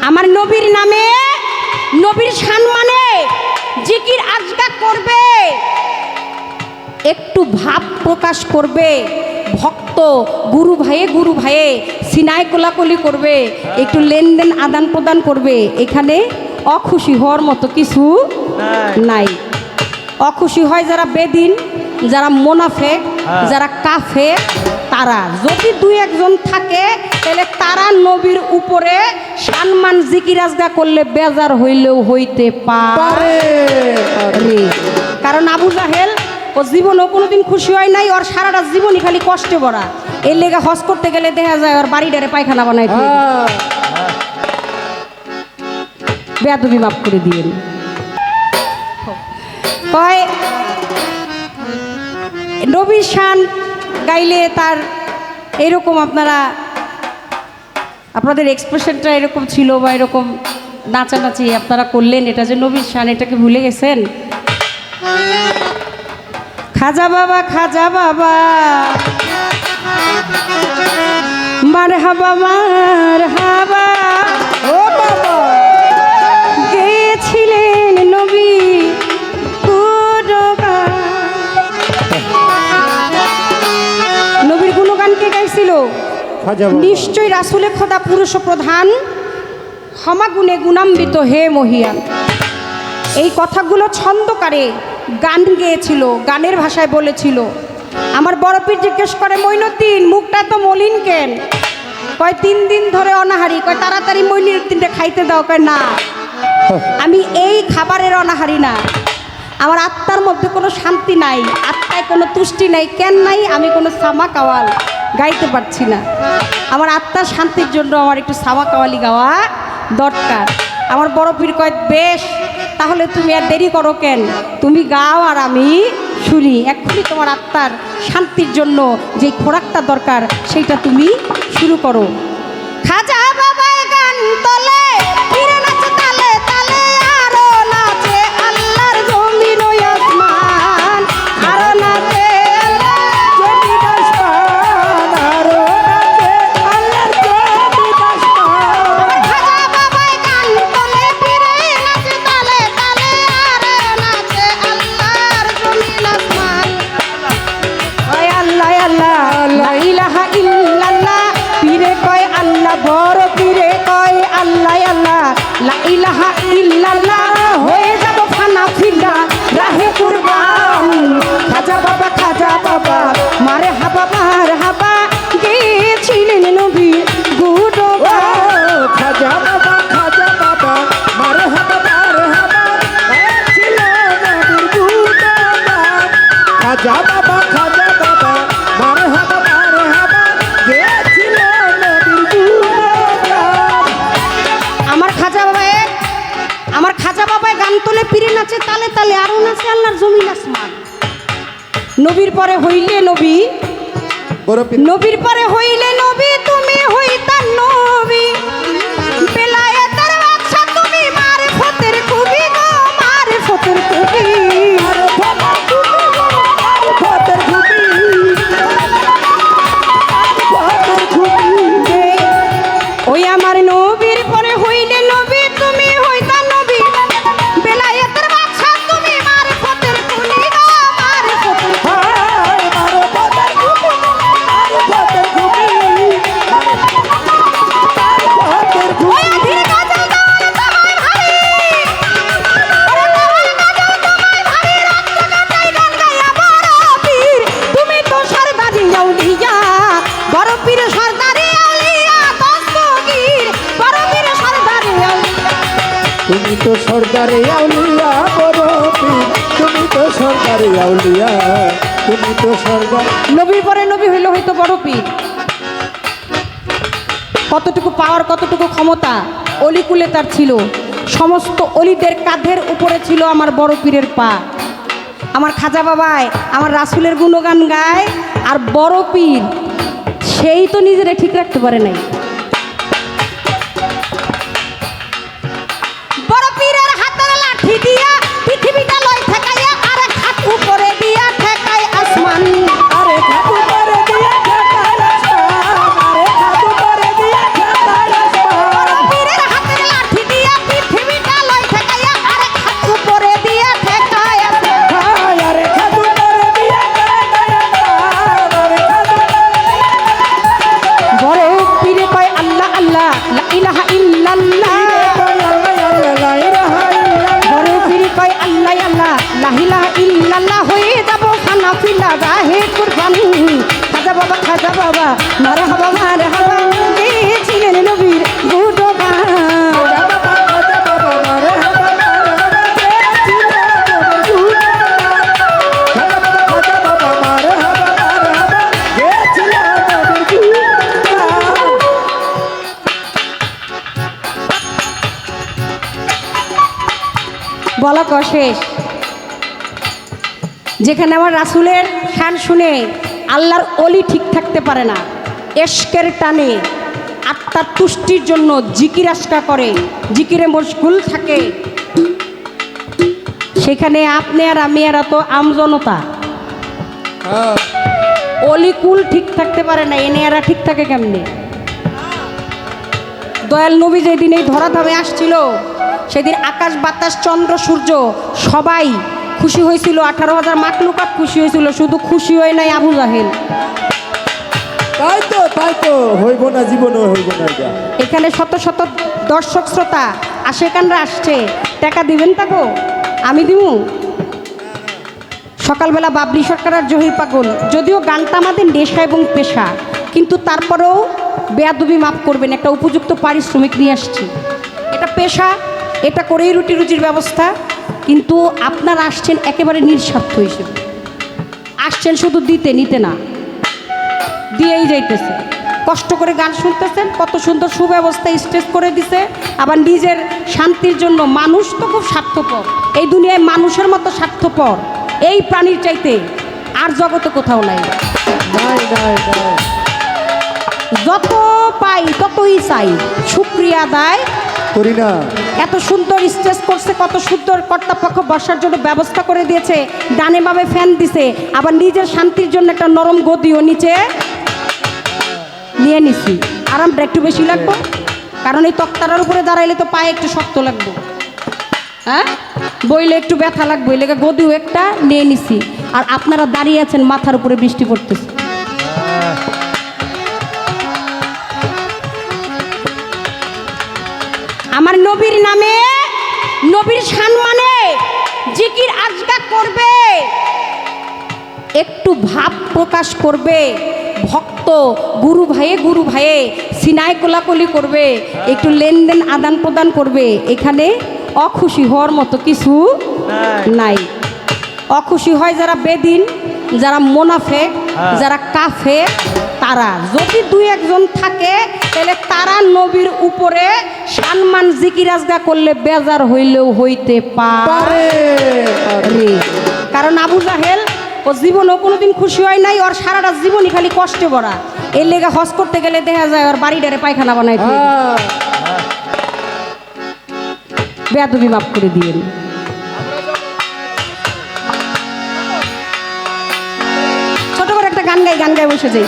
আমার নবীর নামে নবীর সম্মানে জিকির আজকা করবে, একটু ভাব প্রকাশ করবে, ভক্ত গুরু ভাইয়ে সিনায় কোলাকুলি করবে, একটু লেনদেন আদান প্রদান করবে, এখানে অখুশি হওয়ার মতো কিছু নাই। অখুশি হয় যারা বেদিন, যারা মোনাফেক, যারা কাফের, তারা যদি দুই একজন থাকে তাহলে তারা নবীর উপরে সম্মান জিকির আজগা করলে বেজার হইলেও হইতে পারে। কারণ আবু জাহেল ও জীবনও কোনোদিন খুশি হয় নাই, ওর সারাটা জীবনই খালি কষ্টে ভরা। এর লেগে হজ করতে গেলে দেখা যায় ওর বাড়িটারে পায়খানা বানাই দিয়ে। বেয়াদবি মাফ করে দিয়েন। কয় নবীর শান গাইলে তার এরকম আপনাদের এক্সপ্রেশনটা এরকম ছিল বা এরকম নাচানাচি আপনারা করলেন, এটা যে নবীর শান, এটাকে ভুলে গেছেন? খাজা বাবা মারহাবা মারহাবা, ও বাবা গেছিলেন নবী গুণগান। নবীর গুণগান কে গাইছিল? নিশ্চয় রাসূলে খোদা পুরুষ প্রধান, ক্ষমা গুণে গুণান্বিত হে মহিয়ান। এই কথাগুলো ছন্দকারে গান গেয়েছিল, গানের ভাষায় বলেছিল। আমার বড় পীর জিজ্ঞেস করে, মঈনুদ্দিন মুখটা তো মলিন কেন? কয় 3 দিন ধরে অনাহারি। কয় তাড়াতাড়ি মঈনুদ্দিনটা খাইতে দাও। কয় না, আমি এই খাবারের অনাহারি না, আমার আত্মার মধ্যে কোনো শান্তি নাই, আত্মায় কোনো তুষ্টি নাই। কেন নাই? আমি কোনো সামা কাওয়াল গাইতে পারছি না। আমার আত্মার শান্তির জন্য আমার একটু সামা কাওয়ালি গাওয়া দরকার। আমার বড় পীর কয়, বেশ তাহলে তুমি আর দেরি করো কেন, তুমি গাও আর আমি শুনি। এক্ষুনি তোমার আত্মার শান্তির জন্য যে খোরাকটা দরকার সেইটা তুমি শুরু করো। খাজা বাবায় গান তোলে, ফিরে নাচে তালে তালে, আরো নাচে আল্লাহর জমিন ও আসমান, আরো নাচে আল্লাহর জমিন আসমান, আরো নাচে আল্লাহর জমিন আসমান। খাজা বাবায় গান তোলে, ফিরে নাচে তালে তালে, আরো নাচে আল্লাহর জমিন আসমান। ওই আল্লাহ আল্লাহ লা ইলাহা ইল্লাল্লাহ, পীরে কয় আল্লাহ, বড় পীরে কয় আল্লাহ আল্লাহ লা ইলাহা ইল্লাল্লাহ, হয়ে যাব ফানা ফিদা রাহে কুরবান। খাজা বাবা মারে হাবা মার হাবা, গেছিলেন নবী গুণগান। খাজা বাবা মারে হাবা গেছিলেন নবীর গুণগান। খাজা বাবা মারে হাবা গেছিলেন নবীর গুণগান। আমার খাজা বাবায় গান তোলে, পীরে নাচে তালে তালে, আরো নাচে আল্লাহর জমিন আসমান। নবীর পরে হইলে নবী, নবীর পরে হইলে নবী, তুমি হইতা নবী, বেলায়েতের বাদশা তুমি, মারিফতের খুবই গো, মারিফতের খুবই। ওই আমার নবীর পরে হইলে নবী, তুমি হইতা নবী, বেলায়েতের বাদশা তুমি, মারিফতের খুবই গো, মারিফতের তুমি তো সরদারে আউলিয়া, বড় পীর তুমি তো সরদারে আউলিয়া, তুমি তো সরদার। নবীর পরে নবী হইল হয়তো বড় পীর। কতটুকু পাওয়ার, কতটুকু ক্ষমতা অলিকুলে তার ছিল। সমস্ত অলিদের কাঁধের উপরে ছিল আমার বড় পীরের পা। আমার খাজা বাবায় আমার রাসূলের গুণগান গায়, আর বড় পীর সেই তো নিজেরা ঠিক রাখতে পারে নাই। বড় পীরের হাতের লাঠি দিয়া পৃথিবীটা লয় ঠেকাইয়া, আরেক হাত উপরে দিয়া ঠেকায় আসমান, আরে হাত উপরে দিয়া ঠেকায় আসমান, আরে হাত উপরে দিয়া ঠেকায় আসমান। বড় পীরের হাতের ইলাহা ইল্লাল্লাহ বড় পীর কয় আল্লাহ আল্লাহ লা ইলাহা ইল্লাল্লাহ হয়ে যাব হানাফিলা রাহে কুরবান খাজা বাবা মারহাবা মারহাবা গেছিলেন নবীর গুণগান বলা শেষ। যেখানে আমার রাসূলের শান শুনে আল্লাহর অলি ঠিক থাকতে পারে না, এশকের টানে আত্মার তুষ্টির জন্য জিকির আশকা করে, জিকিরে মশগুল থাকে, সেখানে আপনি আর আমি এরা তো আমজনতা, অলিকুল ঠিক থাকতে পারে না, এনে এরা ঠিক থাকে কেমনে? দয়াল নবী যেদিন এই ধরাধামে আসছিল সেদিন আকাশ বাতাস চন্দ্র সূর্য সবাই খুশি হয়েছিল, 18,000 মাকলুকাত খুশি হয়েছিল, শুধু খুশি হয় নাই আবু জাহেল। তাই তো হইব না, জীবনে হইব না। এখানে শত শত দর্শক শ্রোতা আশেকানরা আসছে, টাকা দিবেন তাকো? আমি দিমু। সকালবেলা বাবলি সরকার আর জহির পাগল, যদিও গানটা আমাদের নেশা এবং পেশা, কিন্তু তারপরেও বেয়াদবি মাফ করবেন, একটা উপযুক্ত পারিশ্রমিক নিয়ে আসছি। এটা পেশা, এটা করেই রুটি রুজির ব্যবস্থা, কিন্তু আপনারা আসছেন একেবারে নিঃস্বার্থ হিসেবে আসছেন, শুধু দিতে নিতে না, দিয়েই যাইতেছে, কষ্ট করে গান শুনতেছেন, কত সুন্দর সুব্যবস্থা স্টেজ করে দিছে, আবার নিজের শান্তির জন্য। মানুষ তো খুব স্বার্থপর, এই দুনিয়ায় মানুষের মতো স্বার্থপর এই প্রাণীর চাইতে আর জগতে কোথাও নাই। যত পাই ততই চাই, শুকরিয়া আদায় করি না। এত সুন্দর স্টেজ করছে, কত সুন্দর কর্তাপক্ষ বসার জন্য ব্যবস্থা করে দিয়েছে, ডানে বামে ফ্যান দিছে, আবার নিজের শান্তির জন্য একটা নরম গদিও নিচে নিয়ে নিছি। আরামটা একটু বেশি লাগবে, কারণ এই তক্তাটার উপরে দাঁড়াইলে তো পায়ে একটু শক্ত লাগবে, হ্যাঁ, বইলে একটু ব্যথা লাগবে, এই লেগে গদিও একটা নিয়ে নিছি। আর আপনারা দাঁড়িয়ে আছেন, মাথার উপরে বৃষ্টি পড়তেছে। আমার নবীর নামে, নবীর সম্মানে জিকির আজকা করবে, একটু ভাব প্রকাশ করবে, ভক্ত গুরু ভাইয়ে সিনায় কোলাকুলি করবে, একটু লেনদেন আদান প্রদান করবে, এখানে অখুশি হওয়ার মতো কিছু নাই। অখুশি হয় যারা বেদিন, যারা মোনাফেক, যারা কাফের, তারা যদি দুই একজন থাকে তাহলে তারা নবীর উপরে সম্মান জিকির আজগা করলে বেজার হইলেও হইতে পারে। কারণ আবু জাহেল ও জীবনও কোনোদিন খুশি হয় নাই, ওর সারাটা জীবনই খালি কষ্টে ভরা। এর লেগে হজ করতে গেলে দেখা যায় ওর বাড়িটারে পায়খানা বানাই দিয়ে। বেয়াদবি মাফ করে দিয়েন। ছোট করে একটা গান গাই বসে যাই।